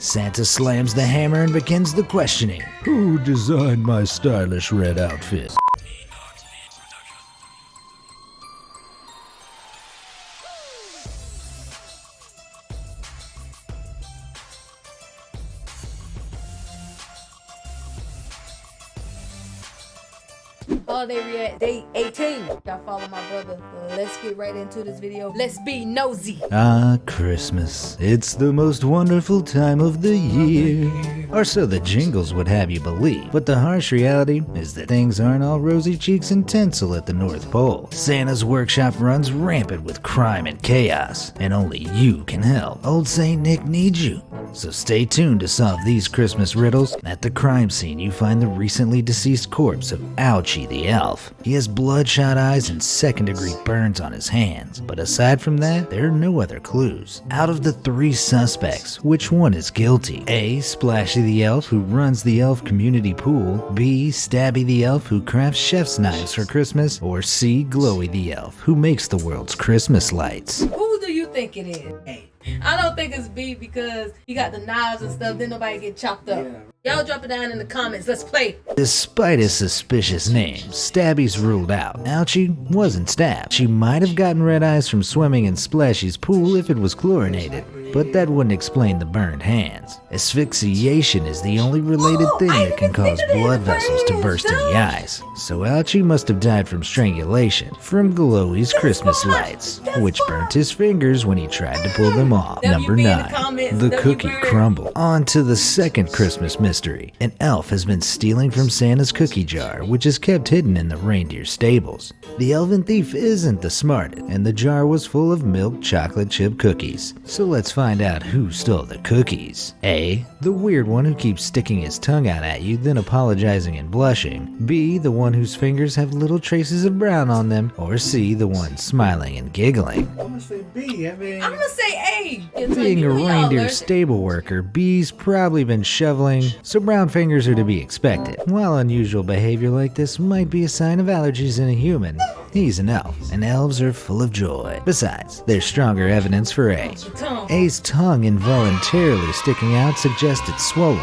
Santa slams the hammer and begins the questioning. Who designed my stylish red outfit? Holiday React Day 18. Y'all follow my brother. Let's get right into this video. Let's be nosy. Ah, Christmas. It's the most wonderful time of the year. Or so the jingles would have you believe. But the harsh reality is that things aren't all rosy cheeks and tinsel at the North Pole. Santa's workshop runs rampant with crime and chaos, and only you can help. Old Saint Nick needs you. So stay tuned to solve these Christmas riddles. At the crime scene, you find the recently deceased corpse of Ouchie the elf. He has bloodshot eyes and second-degree burns on his hands, but aside from that, there are no other clues. Out of the three suspects, which one is guilty? A. Splashy the elf, who runs the elf community pool. B. Stabby the elf, who crafts chef's knives for Christmas. Or C. Glowy the elf, who makes the world's Christmas lights. Who do you think it is? A. I don't think it's B because you got the knives and stuff, then nobody get chopped up. Y'all drop it down in the comments. Let's play. Despite his suspicious name, Stabby's ruled out. Ouchie wasn't stabbed. She might have gotten red eyes from swimming in Splashy's pool if it was chlorinated, but that wouldn't explain the burned hands. Asphyxiation is the only related thing that can cause blood vessels to burst in the eyes. So Ouchie must have died from strangulation from Glowy's Christmas lights, which burnt his fingers when he tried to pull them off. Number 9. The cookie crumble. On to the second Christmas mystery. An elf has been stealing from Santa's cookie jar, which is kept hidden in the reindeer stables. The elven thief isn't the smartest, and the jar was full of milk chocolate chip cookies. So let's find out who stole the cookies. A. The weird one who keeps sticking his tongue out at you, then apologizing and blushing. B. The one whose fingers have little traces of brown on them. Or C. The one smiling and giggling. I'm gonna say B. I'm gonna say A. Being a reindeer stable worker, B's probably been shoveling, so brown fingers are to be expected. While unusual behavior like this might be a sign of allergies in a human, he's an elf, and elves are full of joy. Besides, there's stronger evidence for A. A's tongue involuntarily sticking out suggests it's swollen.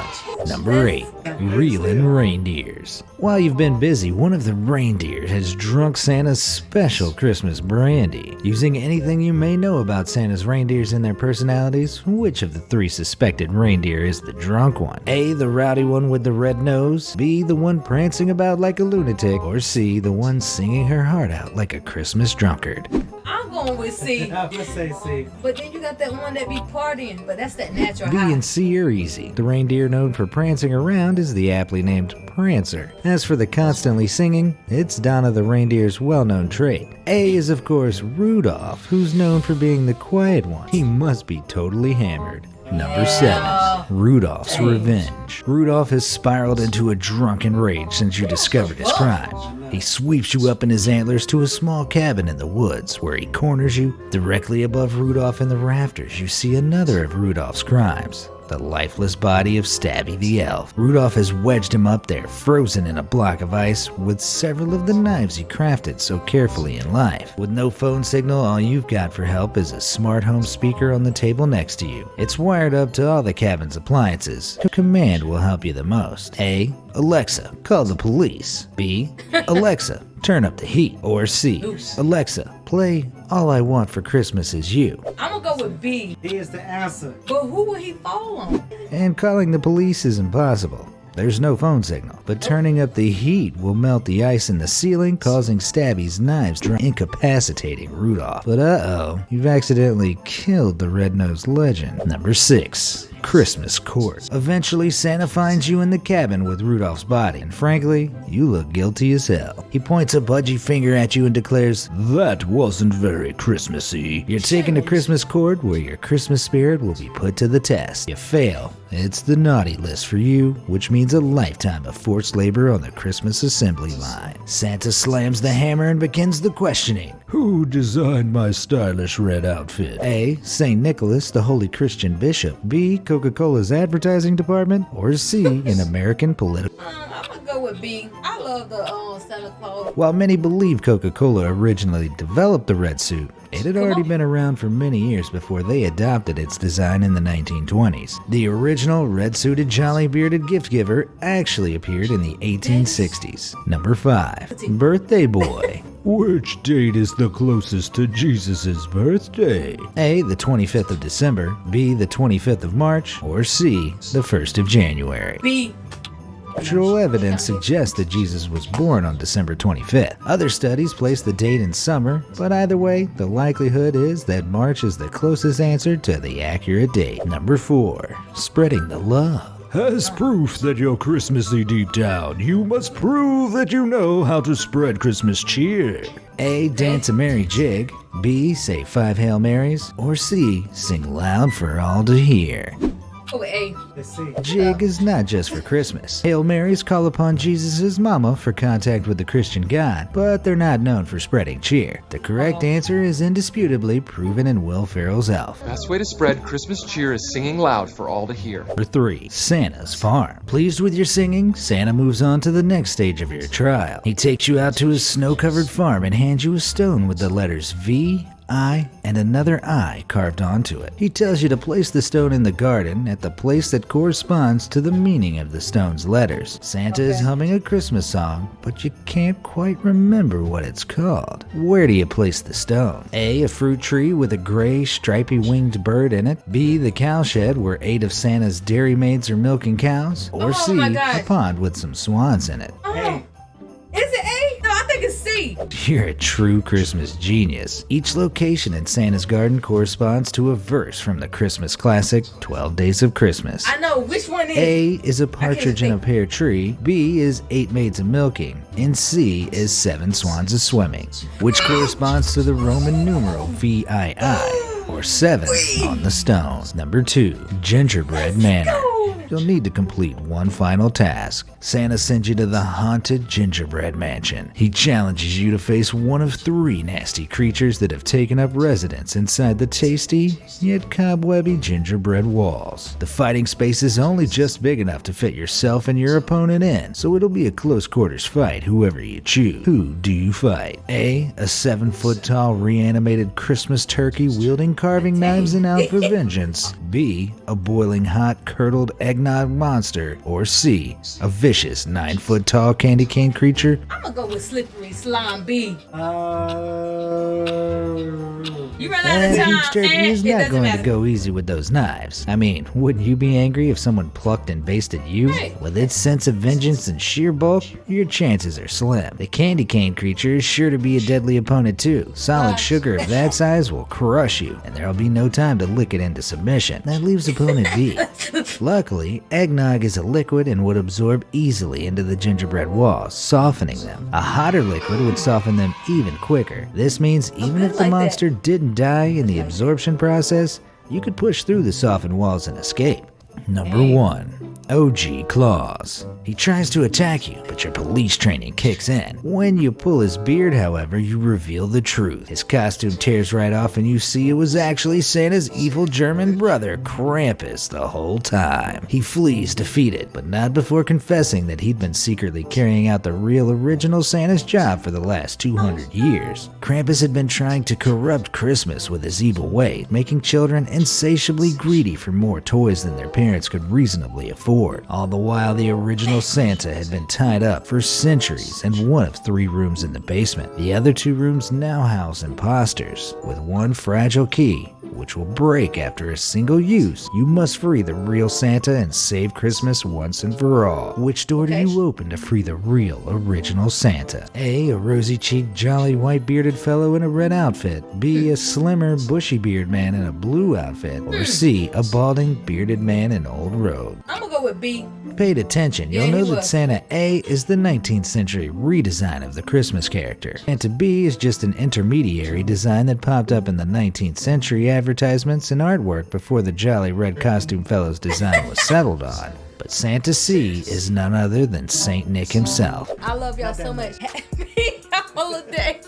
Number 8. Reeling reindeers. While you've been busy, one of the reindeer has drunk Santa's special Christmas brandy. Using anything you may know about Santa's reindeers and their personalities, which of the three suspected reindeer is the drunk one? A. The rowdy one with the red nose. B. The one prancing about like a lunatic. Or C. The one singing her heart out like a Christmas drunkard. I'm going with C. I'm gonna say C. But then you got that one that be partying, but that's that natural B high. and C are easy. The reindeer known for prancing around is the aptly named Prancer. As for the constantly singing, it's Donna the reindeer's well-known trait. A is of course Rudolph, who's known for being the quiet one. He must be totally hammered. Number 7. Rudolph's revenge. Rudolph has spiraled into a drunken rage since you discovered his crime. He sweeps you up in his antlers to a small cabin in the woods, where he corners you. Directly above Rudolph in the rafters, you see another of Rudolph's crimes. The lifeless body of Stabby the elf. Rudolph has wedged him up there, frozen in a block of ice, with several of the knives he crafted so carefully in life. With no phone signal, all you've got for help is a smart home speaker on the table next to you. It's wired up to all the cabin's appliances. A command will help you the most. A. Alexa, call the police. B. Alexa, turn up the heat. Or C. Alexa, play All I Want for Christmas Is You. I'm gonna go with B. D is the answer. But who will he fall on? And calling the police is impossible. There's no phone signal, but turning up the heat will melt the ice in the ceiling, causing Stabby's knives to incapacitating Rudolph. But uh-oh, you've accidentally killed the red-nosed legend. Number 6. Christmas court. Eventually, Santa finds you in the cabin with Rudolph's body, and frankly, you look guilty as hell. He points a pudgy finger at you and declares, "That wasn't very Christmassy." You're taken to Christmas court, where your Christmas spirit will be put to the test. You fail, it's the naughty list for you, which means a lifetime of forced labor on the Christmas assembly line. Santa slams the hammer and begins the questioning. Who designed my stylish red outfit? A. St. Nicholas, the holy Christian bishop. B. Coca-Cola's advertising department. Or C. An American political. I'm gonna go with B. I love the Santa Claus. While many believe Coca-Cola originally developed the red suit, it had already been around for many years before they adopted its design in the 1920s. The original red-suited jolly bearded gift giver actually appeared in the 1860s. Number 5. Birthday Boy. Which date is the closest to Jesus' birthday? A. The 25th of December, B. The 25th of March, or C. The 1st of January. B. Natural evidence suggests that Jesus was born on December 25th. Other studies place the date in summer, but either way, the likelihood is that March is the closest answer to the accurate date. Number 4. Spreading the love. As proof that you're Christmassy deep down, you must prove that you know how to spread Christmas cheer. A. Dance a merry jig, B. Say 5 Hail Marys, or C. Sing loud for all to hear. Oh, A. Let's see. Jig is not just for Christmas. Hail Marys call upon Jesus' mama for contact with the Christian God, but they're not known for spreading cheer. The correct answer is indisputably proven in Will Ferrell's Elf. Best way to spread Christmas cheer is singing loud for all to hear. Number 3. Santa's Farm. Pleased with your singing, Santa moves on to the next stage of your trial. He takes you out to his snow-covered farm and hands you a stone with the letters V, I, and another I carved onto it. He tells you to place the stone in the garden at the place that corresponds to the meaning of the stone's letters. Santa is humming a Christmas song, but you can't quite remember what it's called. Where do you place the stone? A. A fruit tree with a gray, stripy winged bird in it. B. The cow shed where 8 of Santa's dairy maids are milking cows. Or C. A pond with some swans in it. Hey. Is it A? No, I think it's C. You're a true Christmas genius. Each location in Santa's garden corresponds to a verse from the Christmas classic, 12 Days of Christmas. I know. Which one is? A is a partridge in a pear tree, B is 8 maids a milking, and C is 7 swans a swimming, which corresponds to the Roman numeral VII, or 7 on the stone. Number 2. Gingerbread Manor. You'll need to complete one final task. Santa sends you to the haunted gingerbread mansion. He challenges you to face one of 3 nasty creatures that have taken up residence inside the tasty, yet cobwebby gingerbread walls. The fighting space is only just big enough to fit yourself and your opponent in, so it'll be a close quarters fight whoever you choose. Who do you fight? A. A 7-foot-tall reanimated Christmas turkey wielding carving knives and out for vengeance. B. A boiling hot curdled eggnog monster. Or C. A vicious 9-foot-tall candy cane creature. I'm gonna go with slippery slime B. You run out of Huge time. turkey is It not doesn't going matter. to go easy with those knives. I mean, wouldn't you be angry if someone plucked and basted you? Hey. With its sense of vengeance and sheer bulk, your chances are slim. The candy cane creature is sure to be a deadly opponent too. Solid sugar of that size will crush you, and there'll be no time to lick it into submission. That leaves opponent B. Luckily, eggnog is a liquid and would absorb easily into the gingerbread walls, softening them. A hotter liquid would soften them even quicker. This means even if the like that. monster didn't die in the absorption process, you could push through the softened walls and escape. Number 1. OG Claus. He tries to attack you, but your police training kicks in. When you pull his beard, however, you reveal the truth. His costume tears right off and you see it was actually Santa's evil German brother, Krampus, the whole time. He flees defeated, but not before confessing that he'd been secretly carrying out the real original Santa's job for the last 200 years. Krampus had been trying to corrupt Christmas with his evil way, making children insatiably greedy for more toys than their parents could reasonably afford. All the while, the original Santa had been tied up for centuries in one of 3 rooms in the basement. The other 2 rooms now house imposters, with one fragile key, which will break after a single use. You must free the real Santa and save Christmas once and for all. Which door do you open to free the real original Santa? A. A rosy-cheeked, jolly, white-bearded fellow in a red outfit. B. A slimmer, bushy-beard man in a blue outfit. Or C. A balding, bearded man in old robe. I'm gonna go with B. Paid attention, you'll Yeah, he know that was. Santa A is the 19th century redesign of the Christmas character. Santa B is just an intermediary design that popped up in the 19th century advertisements and artwork before the jolly red costume fellow's design was settled on. But Santa C is none other than Saint Nick himself. I love y'all so much. Happy holiday.